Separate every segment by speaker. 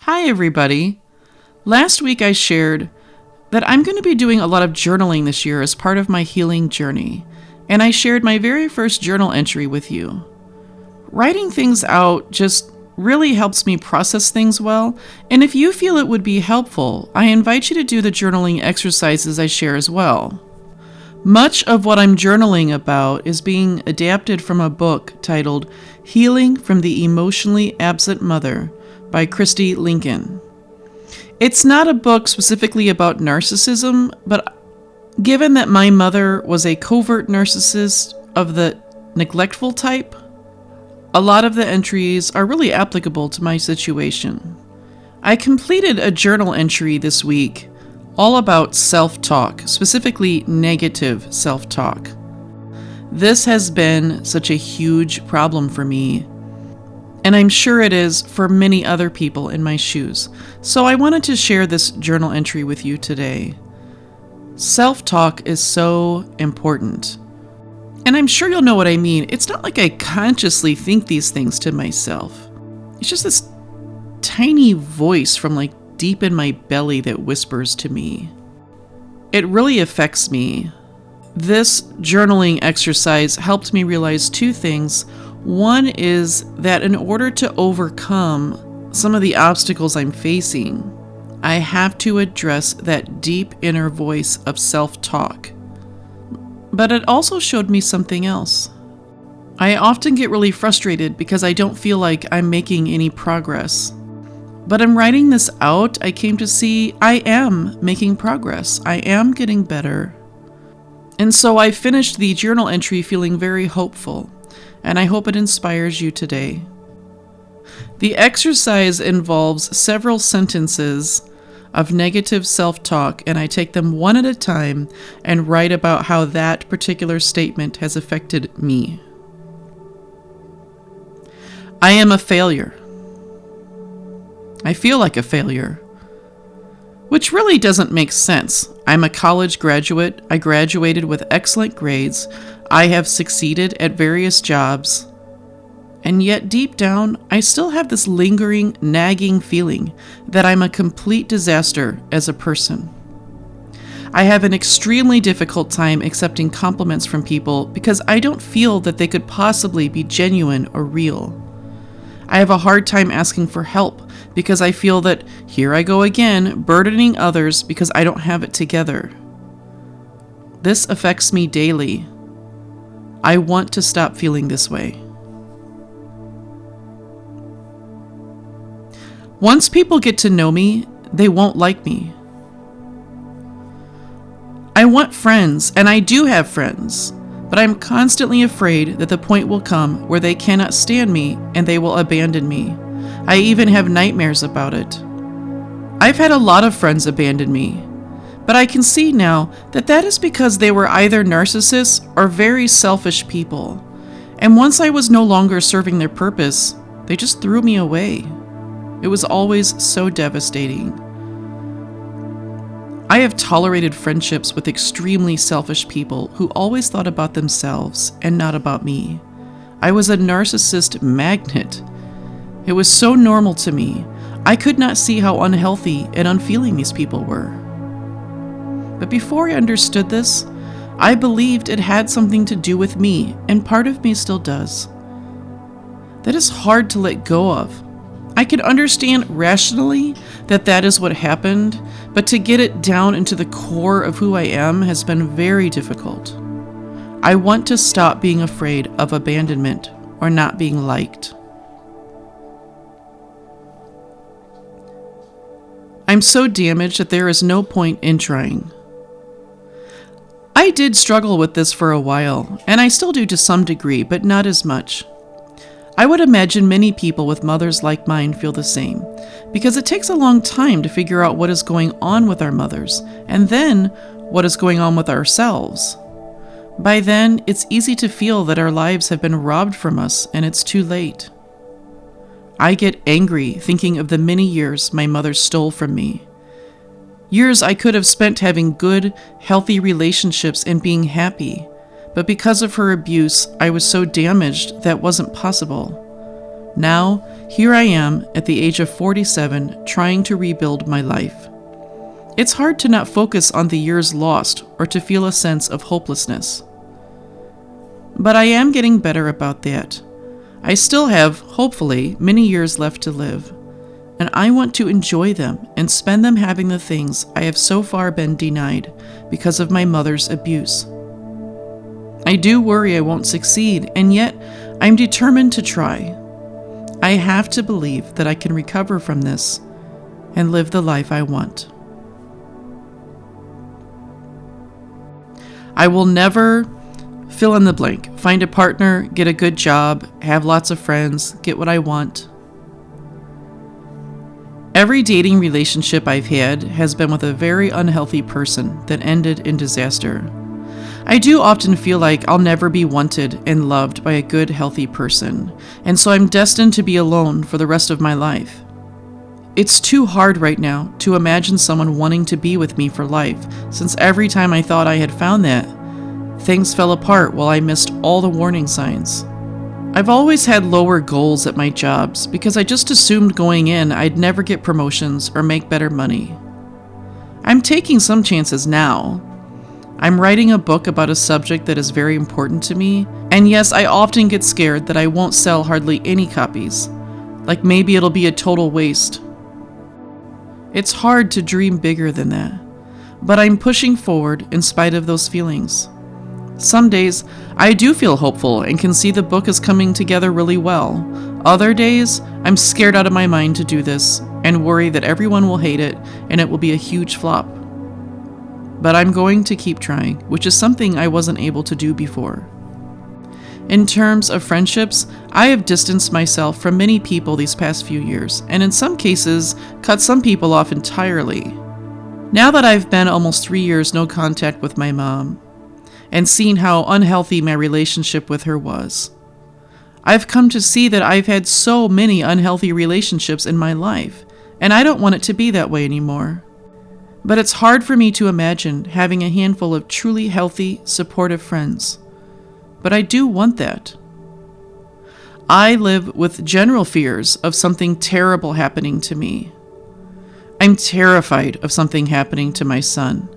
Speaker 1: Hi, everybody. Last week I shared that I'm going to be doing a lot of journaling this year as part of my healing journey, and I shared my very first journal entry with you. Writing things out just really helps me process things well, and if you feel it would be helpful, I invite you to do the journaling exercises I share as well. Much of what I'm journaling about is being adapted from a book titled Healing from the Emotionally Absent Mother by Christy Lincoln. It's not a book specifically about narcissism, but given that my mother was a covert narcissist of the neglectful type, a lot of the entries are really applicable to my situation. I completed a journal entry this week all about self-talk, specifically negative self-talk. This has been such a huge problem for me, and I'm sure it is for many other people in my shoes. So I wanted to share this journal entry with you today. Self-talk is so important. And I'm sure you'll know what I mean. It's not like I consciously think these things to myself. It's just this tiny voice from deep in my belly that whispers to me. It really affects me. This journaling exercise helped me realize two things. One is that in order to overcome some of the obstacles I'm facing, I have to address that deep inner voice of self-talk. But it also showed me something else. I often get really frustrated because I don't feel like I'm making any progress. But in writing this out, I came to see I am making progress. I am getting better. And so I finished the journal entry feeling very hopeful, and I hope it inspires you today. The exercise involves several sentences of negative self-talk, and I take them one at a time and write about how that particular statement has affected me. I am a failure. I feel like a failure, which really doesn't make sense. I'm a college graduate. I graduated with excellent grades. I have succeeded at various jobs. And yet deep down, I still have this lingering, nagging feeling that I'm a complete disaster as a person. I have an extremely difficult time accepting compliments from people because I don't feel that they could possibly be genuine or real. I have a hard time asking for help because I feel that here I go again, burdening others because I don't have it together. This affects me daily. I want to stop feeling this way. Once people get to know me, they won't like me. I want friends, and I do have friends, but I'm constantly afraid that the point will come where they cannot stand me and they will abandon me. I even have nightmares about it. I've had a lot of friends abandon me, but I can see now that that is because they were either narcissists or very selfish people. And once I was no longer serving their purpose, they just threw me away. It was always so devastating. I have tolerated friendships with extremely selfish people who always thought about themselves and not about me. I was a narcissist magnet. It was so normal to me. I could not see how unhealthy and unfeeling these people were. But before I understood this, I believed it had something to do with me, and part of me still does. That is hard to let go of. I can understand rationally that that is what happened, but to get it down into the core of who I am has been very difficult. I want to stop being afraid of abandonment or not being liked. I'm so damaged that there is no point in trying. I did struggle with this for a while, and I still do to some degree, but not as much. I would imagine many people with mothers like mine feel the same, because it takes a long time to figure out what is going on with our mothers, and then what is going on with ourselves. By then, it's easy to feel that our lives have been robbed from us, and it's too late. I get angry thinking of the many years my mother stole from me. Years I could have spent having good, healthy relationships and being happy, but because of her abuse, I was so damaged that wasn't possible. Now, here I am at the age of 47 trying to rebuild my life. It's hard to not focus on the years lost or to feel a sense of hopelessness. But I am getting better about that. I still have, hopefully, many years left to live, and I want to enjoy them and spend them having the things I have so far been denied because of my mother's abuse. I do worry I won't succeed, and yet I'm determined to try. I have to believe that I can recover from this and live the life I want. I will never fill in the blank, find a partner, get a good job, have lots of friends, get what I want. Every dating relationship I've had has been with a very unhealthy person that ended in disaster. I do often feel like I'll never be wanted and loved by a good, healthy person, and so I'm destined to be alone for the rest of my life. It's too hard right now to imagine someone wanting to be with me for life, since every time I thought I had found that, things fell apart while I missed all the warning signs. I've always had lower goals at my jobs because I just assumed going in I'd never get promotions or make better money. I'm taking some chances now. I'm writing a book about a subject that is very important to me, and yes, I often get scared that I won't sell hardly any copies, like maybe it'll be a total waste. It's hard to dream bigger than that, but I'm pushing forward in spite of those feelings. Some days, I do feel hopeful and can see the book is coming together really well. Other days, I'm scared out of my mind to do this and worry that everyone will hate it and it will be a huge flop. But I'm going to keep trying, which is something I wasn't able to do before. In terms of friendships, I have distanced myself from many people these past few years, and in some cases, cut some people off entirely. Now that I've been almost 3 years no contact with my mom, and seen how unhealthy my relationship with her was, I've come to see that I've had so many unhealthy relationships in my life, and I don't want it to be that way anymore. But it's hard for me to imagine having a handful of truly healthy, supportive friends. But I do want that. I live with general fears of something terrible happening to me. I'm terrified of something happening to my son.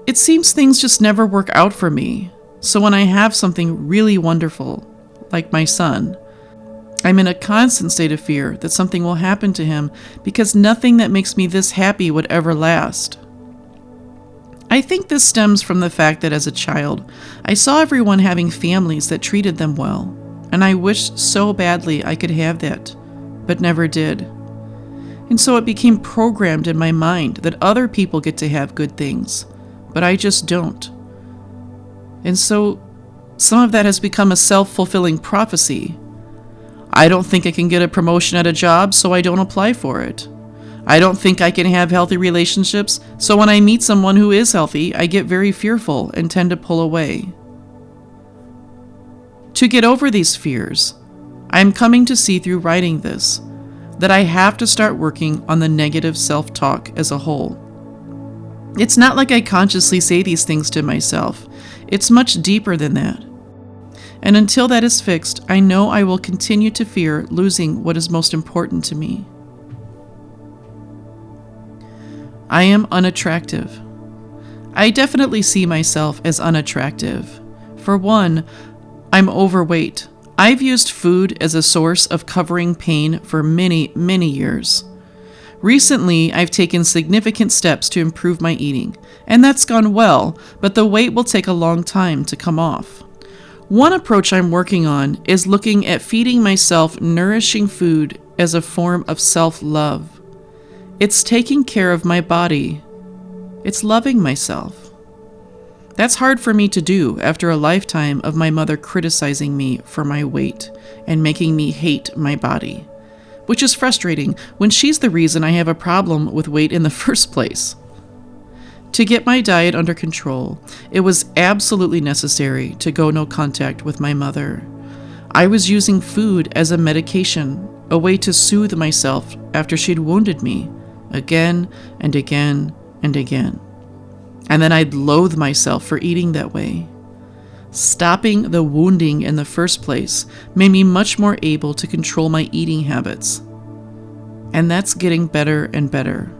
Speaker 1: It seems things just never work out for me. So when I have something really wonderful, like my son, I'm in a constant state of fear that something will happen to him because nothing that makes me this happy would ever last. I think this stems from the fact that as a child, I saw everyone having families that treated them well, and I wished so badly I could have that, but never did. And so it became programmed in my mind that other people get to have good things, but I just don't. And so some of that has become a self-fulfilling prophecy. I don't think I can get a promotion at a job, so I don't apply for it. I don't think I can have healthy relationships, so when I meet someone who is healthy, I get very fearful and tend to pull away. To get over these fears, I am coming to see through writing this that I have to start working on the negative self-talk as a whole. It's not like I consciously say these things to myself. It's much deeper than that. And until that is fixed, I know I will continue to fear losing what is most important to me. I am unattractive. I definitely see myself as unattractive. For one, I'm overweight. I've used food as a source of covering pain for many, many years. Recently, I've taken significant steps to improve my eating, and that's gone well, but the weight will take a long time to come off. One approach I'm working on is looking at feeding myself nourishing food as a form of self-love. It's taking care of my body. It's loving myself. That's hard for me to do after a lifetime of my mother criticizing me for my weight and making me hate my body, which is frustrating when she's the reason I have a problem with weight in the first place. To get my diet under control, it was absolutely necessary to go no contact with my mother. I was using food as a medication, a way to soothe myself after she'd wounded me again and again and again. And then I'd loathe myself for eating that way. Stopping the wounding in the first place made me much more able to control my eating habits. And that's getting better and better.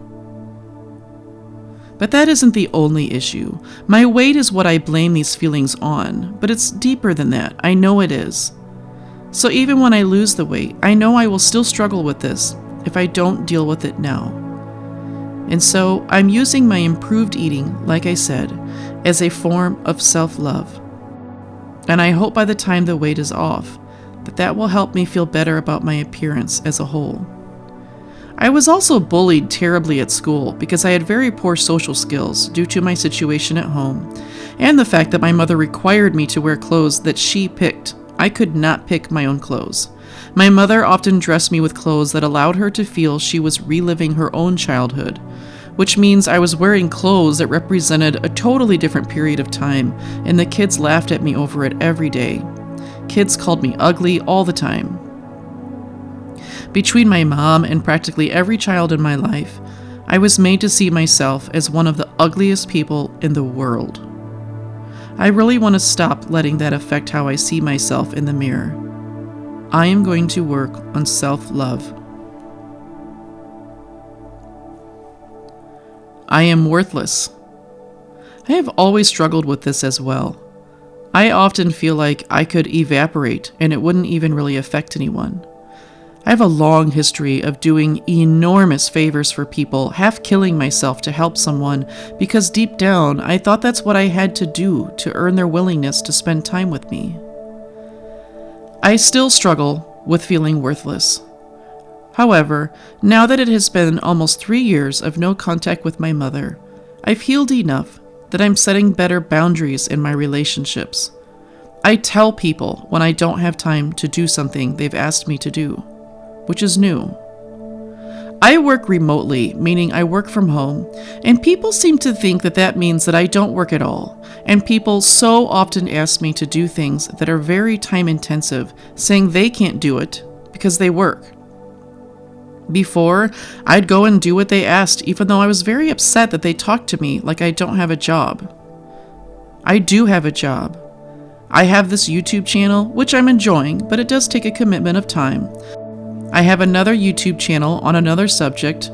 Speaker 1: But that isn't the only issue. My weight is what I blame these feelings on, but it's deeper than that. I know it is. So even when I lose the weight, I know I will still struggle with this if I don't deal with it now. And so I'm using my improved eating, like I said, as a form of self-love. And I hope by the time the weight is off, that will help me feel better about my appearance as a whole. I was also bullied terribly at school because I had very poor social skills due to my situation at home and the fact that my mother required me to wear clothes that she picked. I could not pick my own clothes. My mother often dressed me with clothes that allowed her to feel she was reliving her own childhood, which means I was wearing clothes that represented a totally different period of time, and the kids laughed at me over it every day. Kids called me ugly all the time. Between my mom and practically every child in my life, I was made to see myself as one of the ugliest people in the world. I really want to stop letting that affect how I see myself in the mirror. I am going to work on self-love. I am worthless. I have always struggled with this as well. I often feel like I could evaporate and it wouldn't even really affect anyone. I have a long history of doing enormous favors for people, half killing myself to help someone, because deep down I thought that's what I had to do to earn their willingness to spend time with me. I still struggle with feeling worthless. However, now that it has been almost 3 years of no contact with my mother, I've healed enough that I'm setting better boundaries in my relationships. I tell people when I don't have time to do something they've asked me to do, which is new. I work remotely, meaning I work from home, and people seem to think that that means that I don't work at all, and people so often ask me to do things that are very time-intensive, saying they can't do it because they work. Before, I'd go and do what they asked, even though I was very upset that they talked to me like I don't have a job. I do have a job. I have this YouTube channel, which I'm enjoying, but it does take a commitment of time. I have another YouTube channel on another subject.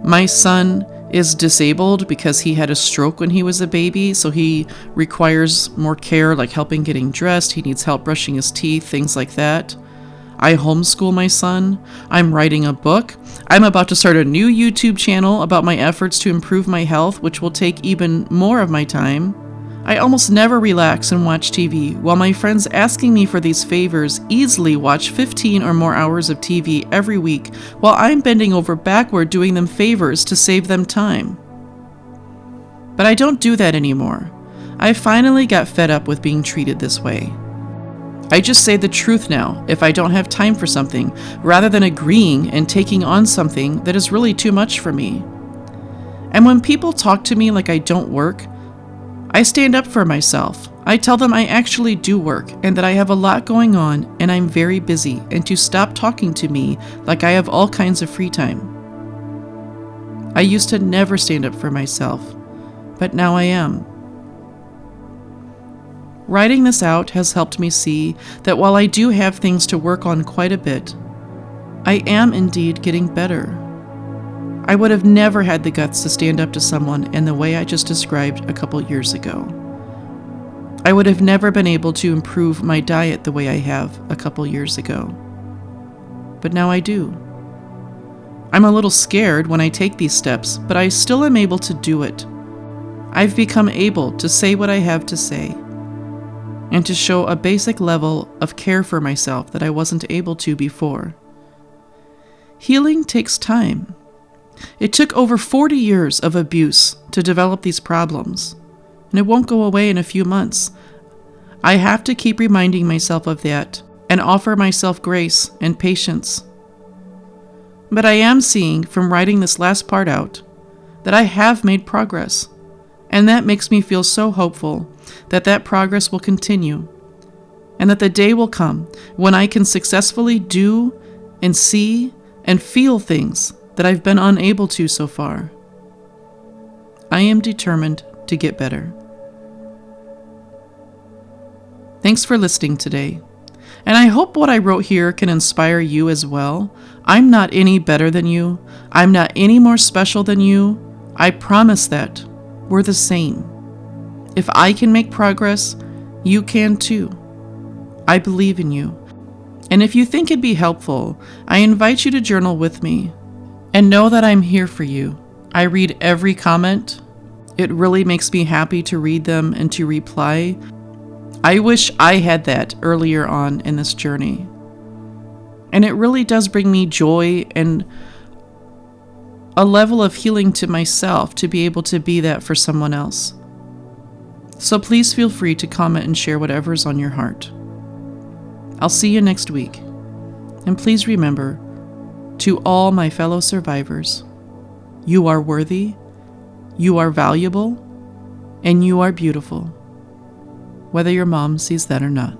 Speaker 1: My son is disabled because he had a stroke when he was a baby, so he requires more care, like helping getting dressed. He needs help brushing his teeth, things like that. I homeschool my son. I'm writing a book. I'm about to start a new YouTube channel about my efforts to improve my health, which will take even more of my time. I almost never relax and watch TV, while my friends asking me for these favors easily watch 15 or more hours of TV every week, while I'm bending over backward doing them favors to save them time. But I don't do that anymore. I finally got fed up with being treated this way. I just say the truth now if I don't have time for something, rather than agreeing and taking on something that is really too much for me. And when people talk to me like I don't work, I stand up for myself. I tell them I actually do work and that I have a lot going on and I'm very busy, and to stop talking to me like I have all kinds of free time. I used to never stand up for myself, but now I am. Writing this out has helped me see that while I do have things to work on quite a bit, I am indeed getting better. I would have never had the guts to stand up to someone in the way I just described a couple years ago. I would have never been able to improve my diet the way I have a couple years ago. But now I do. I'm a little scared when I take these steps, but I still am able to do it. I've become able to say what I have to say, and to show a basic level of care for myself that I wasn't able to before. Healing takes time. It took over 40 years of abuse to develop these problems, and it won't go away in a few months. I have to keep reminding myself of that and offer myself grace and patience. But I am seeing from writing this last part out that I have made progress, and that makes me feel so hopeful that that progress will continue, and that the day will come when I can successfully do and see and feel things that I've been unable to so far. I am determined to get better. Thanks for listening today. And I hope what I wrote here can inspire you as well. I'm not any better than you. I'm not any more special than you. I promise that. We're the same. If I can make progress, you can too. I believe in you. And if you think it'd be helpful, I invite you to journal with me. And know that I'm here for you. I read every comment. It really makes me happy to read them and to reply. I wish I had that earlier on in this journey. And it really does bring me joy and a level of healing to myself to be able to be that for someone else. So please feel free to comment and share whatever's on your heart. I'll see you next week. And please remember, to all my fellow survivors, you are worthy, you are valuable, and you are beautiful, whether your mom sees that or not.